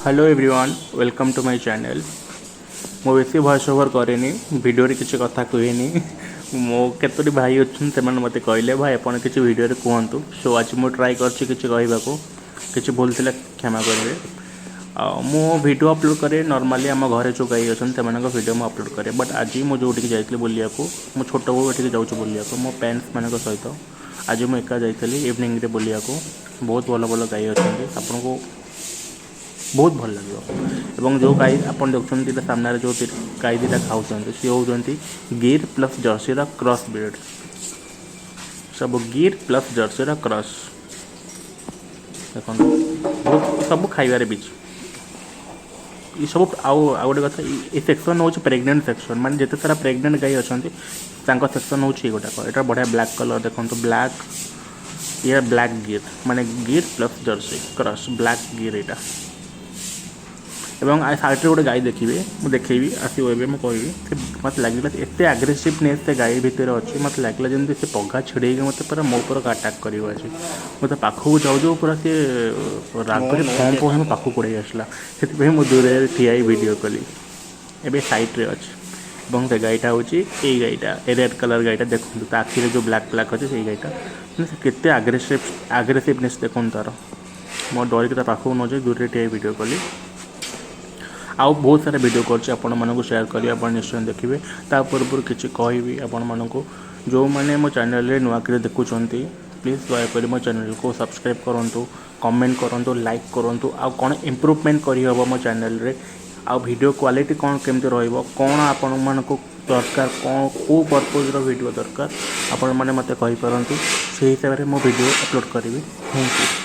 Hello everyone welcome to my channel. मो बेसी voice over करेनी वीडियो रे किसी कथा कहनी मो केतोटी भाई अच्छे से मत कहले भाई आपन किसी वीडियो रे कहतु। सो आज मु ट्राई करछि किसी कहबाको किसी भूल थिला क्षमा करेंगे। मो वीडियो अपलोड करे नॉर्मली आम घर जो गाई अच्छे से वीडियो मुझे अपलोड करे बट आज मुझे जो जाइए बुलिया मो छोट बो ये जाऊँ बुलिया मो पेरेंट्स मान सहित आज मुझे एका जाइली इवनिंग रे बुलिया बहुत भल भल गाई अच्छा आपन को बहुत भल लगे। एवं जो गाई आप देखते सामने जो गाई दुटा खाऊँ सी होती गिर प्लस जर्सी क्रॉस ब्रीड। सब गिर प्लस जर्सी क्रॉस देखो बहुत सब खाइबार बीच ये सब आउ गोटे कथा ये सेक्शन हूँ प्रेग्नेंट सेक्शन माने जिते सारा प्रेग्नेंट गाई अच्छा सेक्शन हूँ गोटाक यहाँ बढ़िया ब्लैक कलर देखो ब्लैक ये ब्लैक गिर माने गिर प्लस जर्सी क्रॉस ब्लैक गिर यहाँ एवं साइड गोटे गाई देखिए मुझे देखेबी आसो मुझे मत लगे एत आग्रेसिवनेस से गाई भितर अच्छी मत लगे जमी से पघा छिड़े मत पूरा मो पर अटाक कर मत पाखक जाऊँ पूरा सी रागरे फम फम पाखक कड़े आसला से दूर ठिया वीडियो कली एवं सैड्रे अच्छे से गाईटा हूँ ये गाईटा रेड कलर गाईटा देखो आखिरी जो ब्लैक ब्लैक अच्छे से गाईटा केते आग्रेसिवनेस देखो तार मो डरिक पाखक न जाए दूर ठिया वीडियो कली आउ बहुत सारा वीडियो करछि आपण मानको शेयर करी आपण निश्चय देखिए ता पूर्व किसी कहबी आपण मानको जो मैंने मो चैनल रे नुआ करे देखुचंती प्लीज दयाकोरी मो चैनल को सब्सक्राइब करूँ कमेंट करूँ लाइक करूँ आ कौन इम्प्रूवमेंट करहब मो चैनल रे आ वीडियो क्वालिटी कौन केमती रहिबो कौन आपण मानको दरकार कौन को पर्पज वीडियो दरकार आपण माने मते कहि परंतु से हिसाब रे मो वीडियो अपलोड करी। Thank you.